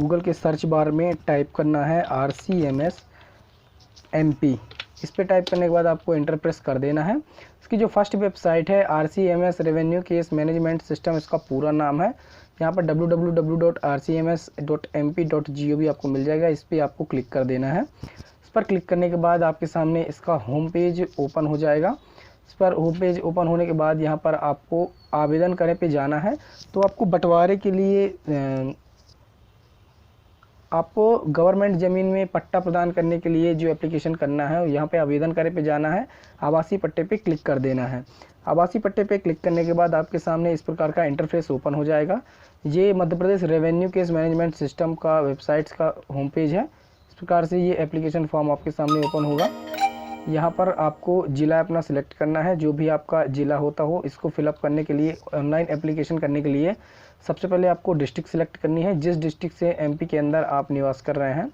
Google के search bar में type करना है RCMS MP। इस पर टाइप करने के बाद आपको एंटर प्रेस कर देना है। इसकी जो फर्स्ट वेबसाइट है RCMS revenue case management system, इसका पूरा नाम है। यहाँ पर www.rcms.mp.gov आपको मिल जाएगा। इस पर आपको क्लिक कर देना है। इस पर क्लिक करने के बाद आपके सामने इसका होम पेज ओपन हो जाएगा। इस पर होम पेज ओपन होने के बाद यहाँ पर आपको आवेदन करें पे जाना है। तो आपको बंटवारे के लिए आपको गवर्नमेंट ज़मीन में पट्टा प्रदान करने के लिए जो एप्लीकेशन करना है, यहाँ पे आवेदन करें पे जाना है, आवासीय पट्टे पे क्लिक कर देना है। आवासीय पट्टे पे क्लिक करने के बाद आपके सामने इस प्रकार का इंटरफेस ओपन हो जाएगा। ये Madhya Pradesh revenue case management system का वेबसाइट्स का होम पेज है। इस प्रकार से ये एप्लीकेशन फॉर्म आपके सामने ओपन होगा। यहाँ पर आपको ज़िला अपना सिलेक्ट करना है, जो भी आपका ज़िला होता हो। इसको फिलअप करने के लिए, ऑनलाइन एप्लीकेशन करने के लिए सबसे पहले आपको डिस्ट्रिक्ट सिलेक्ट करनी है। जिस डिस्ट्रिक्ट से MP के अंदर आप निवास कर रहे हैं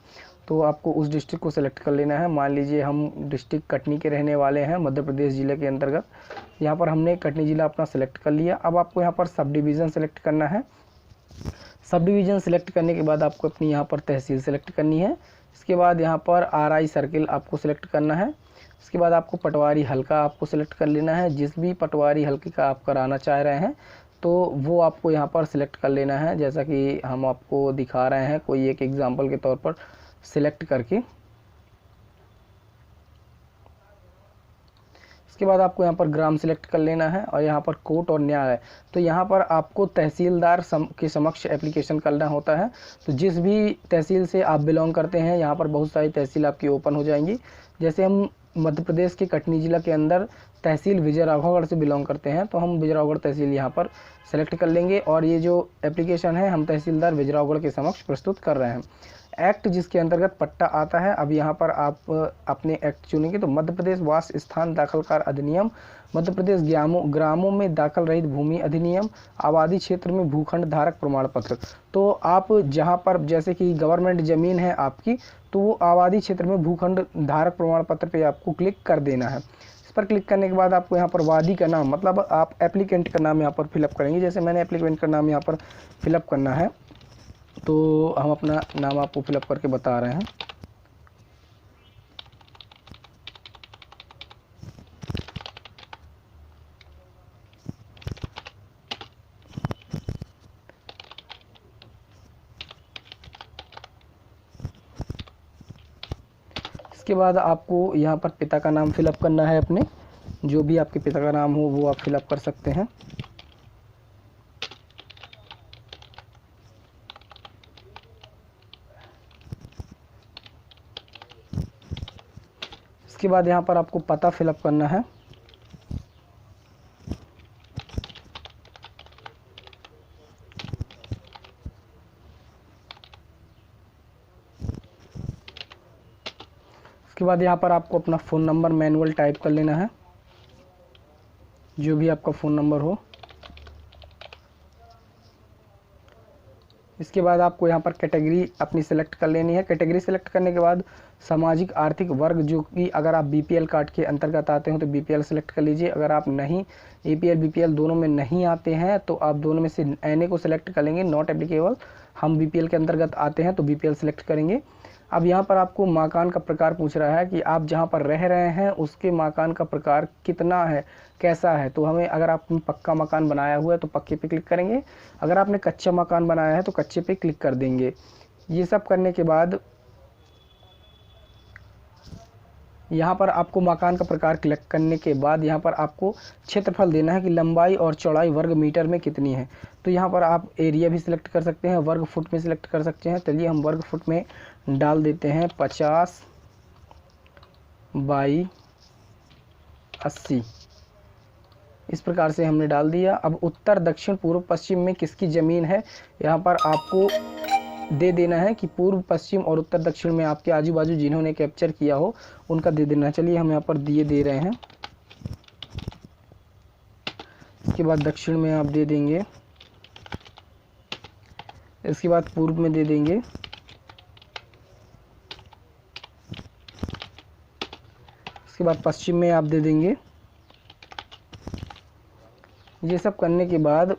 तो आपको उस डिस्ट्रिक्ट को सिलेक्ट कर लेना है। मान लीजिए हम डिस्ट्रिक्ट कटनी के रहने वाले हैं, मध्य प्रदेश ज़िले के अंतर्गत। यहाँ पर हमने कटनी ज़िला अपना सेलेक्ट कर लिया। अब आपको यहाँ पर सब डिवीज़न सेलेक्ट करना है। सब डिवीज़न सेलेक्ट करने के बाद आपको अपनी यहाँ पर तहसील सेलेक्ट करनी है। इसके बाद यहाँ पर RI सर्किल आपको सिलेक्ट करना है। इसके बाद आपको पटवारी हल्का आपको सिलेक्ट कर लेना है। जिस भी पटवारी हल्के का आप कराना चाह रहे हैं तो वो आपको यहाँ पर सिलेक्ट कर लेना है, जैसा कि हम आपको दिखा रहे हैं कोई एक एग्जांपल के तौर पर सिलेक्ट करके। इसके बाद आपको यहाँ पर ग्राम सिलेक्ट कर लेना है और यहाँ पर कोर्ट और न्याय। तो यहाँ पर आपको तहसीलदार के समक्ष एप्लीकेशन करना होता है। तो जिस भी तहसील से आप बिलोंग करते हैं, यहाँ पर बहुत सारी तहसील आपकी ओपन हो जाएंगी। जैसे हम मध्य प्रदेश के कटनी जिला के अंदर तहसील विजयराघवगढ़ से बिलोंग करते हैं, तो हम विजयराघवगढ़ तहसील यहाँ पर सेलेक्ट कर लेंगे और ये जो एप्लीकेशन है हम तहसीलदार विजयराघवगढ़ के समक्ष प्रस्तुत कर रहे हैं। एक्ट जिसके अंतर्गत पट्टा आता है, अब यहाँ पर आप अपने एक्ट चुनेंगे। तो मध्य प्रदेश वास स्थान दाखलकार अधिनियम, मध्य प्रदेश ग्रामों में दाखल रहित भूमि अधिनियम, आबादी क्षेत्र में भूखंड धारक प्रमाण पत्र। तो आप जहाँ पर, जैसे कि गवर्नमेंट ज़मीन है आपकी, तो वो आबादी क्षेत्र में भूखंड धारक प्रमाण पत्र पे आपको क्लिक कर देना है। इस पर क्लिक करने के बाद आपको यहाँ पर वादी का नाम, मतलब आप एप्लीकेंट का नाम यहाँ पर फिलअप करेंगे। जैसे मैंने एप्लीकेंट का नाम यहाँ पर फिलअप करना है, तो हम अपना नाम आपको फिलअप करके बता रहे हैं। इसके बाद आपको यहाँ पर पिता का नाम फिलअप करना है अपने, जो भी आपके पिता का नाम हो वो आप फिलअप कर सकते हैं। इसके बाद यहाँ पर आपको पता फिलअप करना है। इसके बाद यहाँ पर आपको अपना फ़ोन नंबर मैनुअल टाइप कर लेना है, जो भी आपका फ़ोन नंबर हो। इसके बाद आपको यहाँ पर कैटेगरी अपनी सेलेक्ट कर लेनी है। कैटेगरी सेलेक्ट करने के बाद सामाजिक आर्थिक वर्ग, जो कि अगर आप BPL कार्ड के अंतर्गत आते हो तो BPL सेलेक्ट कर लीजिए। अगर आप नहीं, APL BPL दोनों में नहीं आते हैं तो आप दोनों में से NA को सिलेक्ट कर लेंगे, नॉट एप्लीकेबल। हम BPL के अंतर्गत आते हैं तो BPL सेलेक्ट करेंगे। अब यहाँ पर आपको मकान का प्रकार पूछ रहा है कि आप जहाँ पर रह रहे हैं उसके मकान का प्रकार कितना है, कैसा है। तो हमें, अगर आपने पक्का मकान बनाया हुआ है तो पक्के पे क्लिक करेंगे, अगर आपने कच्चा मकान बनाया है तो कच्चे पे क्लिक कर देंगे। ये सब करने के बाद यहाँ पर आपको मकान का प्रकार क्लिक करने के बाद यहाँ पर आपको क्षेत्रफल देना है कि लंबाई और चौड़ाई वर्ग मीटर में कितनी है। तो यहाँ पर आप एरिया भी सिलेक्ट कर सकते हैं, वर्ग फुट में सिलेक्ट कर सकते हैं। चलिए हम वर्ग फुट में डाल देते हैं 50 बाई 80। इस प्रकार से हमने डाल दिया। अब उत्तर दक्षिण पूर्व पश्चिम में किसकी ज़मीन है, यहाँ पर आपको दे देना है कि पूर्व पश्चिम और उत्तर दक्षिण में आपके आजू बाजू जिन्होंने कैप्चर किया हो उनका दे देना। चलिए हम यहाँ पर दे रहे हैं। इसके बाद दक्षिण में आप दे देंगे, इसके बाद पूर्व में दे देंगे, इसके बाद पश्चिम में आप दे देंगे। ये सब करने के बाद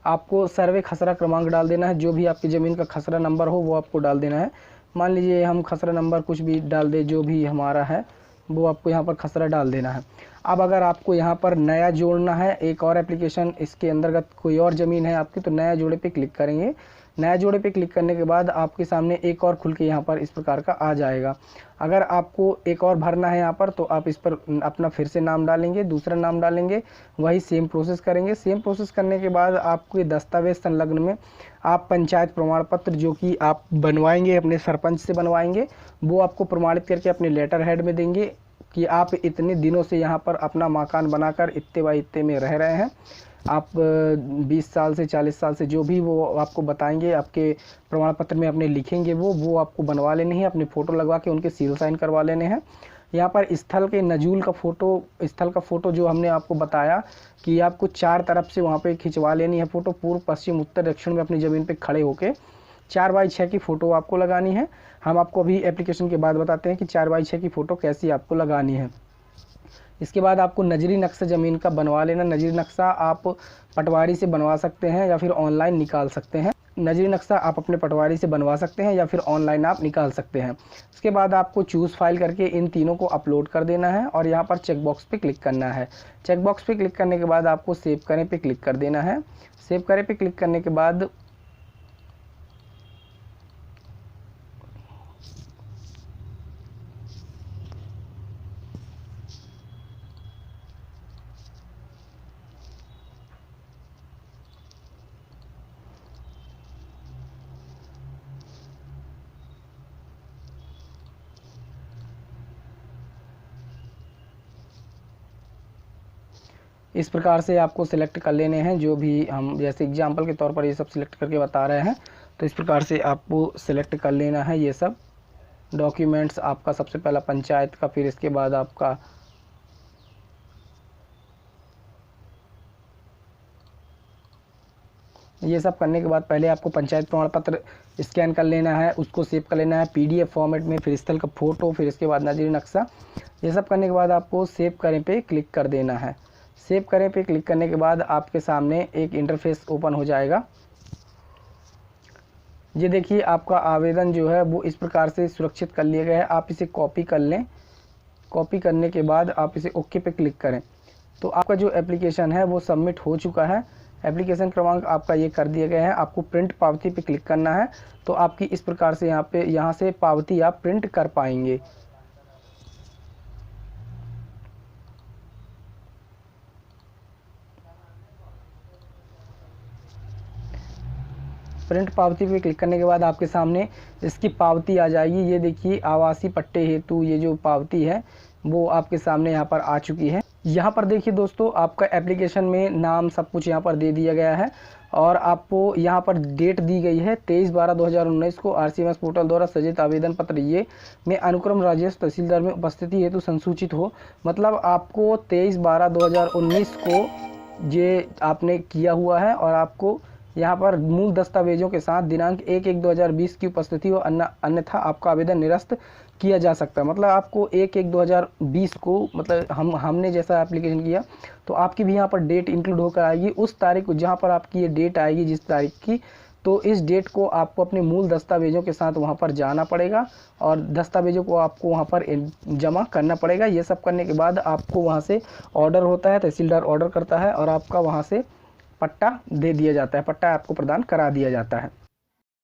आपको सर्वे खसरा क्रमांक डाल देना है, जो भी आपकी ज़मीन का खसरा नंबर हो वो आपको डाल देना है। मान लीजिए हम खसरा नंबर कुछ भी डाल दें, जो भी हमारा है वो आपको यहाँ पर खसरा डाल देना है। अब अगर आपको यहाँ पर नया जोड़ना है एक और एप्लीकेशन, इसके अंतर्गत कोई और ज़मीन है आपकी, तो नया जोड़े पे क्लिक करेंगे। नया जोड़े पे क्लिक करने के बाद आपके सामने एक और खुल के यहाँ पर इस प्रकार का आ जाएगा। अगर आपको एक और भरना है यहाँ पर, तो आप इस पर अपना फिर से नाम डालेंगे, दूसरा नाम डालेंगे, वही सेम प्रोसेस करेंगे। सेम प्रोसेस करने के बाद आपके दस्तावेज संलग्न में आप पंचायत प्रमाण पत्र जो कि आप बनवाएंगे अपने सरपंच से बनवाएंगे, वो आपको प्रमाणित करके अपने लेटर हेड में देंगे कि आप इतने दिनों से यहाँ पर अपना मकान बनाकर इतने बाई इतने में रह रहे हैं। आप 20 साल से 40 साल से जो भी वो आपको बताएंगे, आपके प्रमाण पत्र में अपने लिखेंगे, वो आपको बनवा लेने हैं, अपने फ़ोटो लगवा के उनके सील साइन करवा लेने हैं। यहाँ पर स्थल के नजूल का फ़ोटो जो हमने आपको बताया कि आपको 4 तरफ से वहाँ पे खिंचवा लेनी है फ़ोटो, पूर्व पश्चिम उत्तर दक्षिण में अपनी ज़मीन पे खड़े होके 4x6 की फ़ोटो आपको लगानी है। हम आपको अभी एप्लीकेशन के बाद बताते हैं कि 4x6 की फ़ोटो कैसी आपको लगानी है। इसके बाद आपको नजरी नक्शा ज़मीन का बनवा लेना। नजरी नक्शा आप पटवारी से बनवा सकते हैं या फिर ऑनलाइन निकाल सकते हैं। नजरी नक्शा आप अपने पटवारी से बनवा सकते हैं या फिर ऑनलाइन आप निकाल सकते हैं। उसके बाद आपको चूज़ फाइल करके इन तीनों को अपलोड कर देना है और यहाँ पर चेक बॉक्स पे क्लिक करना है। चेक बॉक्स पे क्लिक करने के बाद आपको सेव करें पे क्लिक कर देना है। सेव करें पे क्लिक करने के बाद इस प्रकार से आपको सिलेक्ट कर लेने हैं, जो भी हम जैसे एग्जांपल के तौर पर ये सब सिलेक्ट करके बता रहे हैं। तो इस प्रकार से आपको सिलेक्ट कर लेना है ये सब डॉक्यूमेंट्स। आपका सबसे पहला पंचायत का, फिर इसके बाद आपका ये सब करने के बाद पहले आपको पंचायत प्रमाण पत्र स्कैन कर लेना है, उसको सेव कर लेना है PDF फॉर्मेट में, फिर स्थल का फ़ोटो, फिर इसके बाद नजरी नक्शा। ये सब करने के बाद आपको सेव करें पे क्लिक कर देना है। सेव करें पे क्लिक करने के बाद आपके सामने एक इंटरफेस ओपन हो जाएगा। ये देखिए आपका आवेदन जो है वो इस प्रकार से सुरक्षित कर लिया गया है। आप इसे कॉपी कर लें। कॉपी करने के बाद आप इसे ओके पे क्लिक करें तो आपका जो एप्लीकेशन है वो सबमिट हो चुका है। एप्लीकेशन क्रमांक आपका ये कर दिया गया है। आपको प्रिंट पावती पे क्लिक करना है तो आपकी इस प्रकार से यहाँ से पावती आप प्रिंट कर पाएंगे। प्रिंट पावती पे क्लिक करने के बाद आपके सामने इसकी पावती आ जाएगी। ये देखिए आवासीय पट्टे हेतु ये जो पावती है वो आपके सामने यहाँ पर आ चुकी है। यहाँ पर देखिए दोस्तों आपका एप्लीकेशन में नाम सब कुछ यहाँ पर दे दिया गया है और आपको यहाँ पर डेट दी गई है 23/12/2019 को RCMS पोर्टल द्वारा सज्जित आवेदन पत्र ये में अनुक्रम राजेश तहसीलदार में उपस्थिति हेतु संसूचित हो। मतलब आपको 23/12/2019 को ये आपने किया हुआ है और आपको यहाँ पर मूल दस्तावेजों के साथ दिनांक 1/1/2020 की उपस्थिति हो, अन्यथा आपका आवेदन निरस्त किया जा सकता है। मतलब आपको 1/1/2020 को मतलब हमने जैसा एप्लीकेशन किया तो आपकी भी यहाँ पर डेट इंक्लूड होकर आएगी। उस तारीख को जहाँ पर आपकी ये डेट आएगी जिस तारीख की, तो इस डेट को आपको अपने मूल दस्तावेजों के साथ वहाँ पर जाना पड़ेगा और दस्तावेजों को आपको वहाँ पर जमा करना पड़ेगा। ये सब करने के बाद आपको वहाँ से ऑर्डर होता है, तहसीलदार ऑर्डर करता है और आपका वहाँ से पट्टा दे दिया जाता है, पट्टा आपको प्रदान करा दिया जाता है।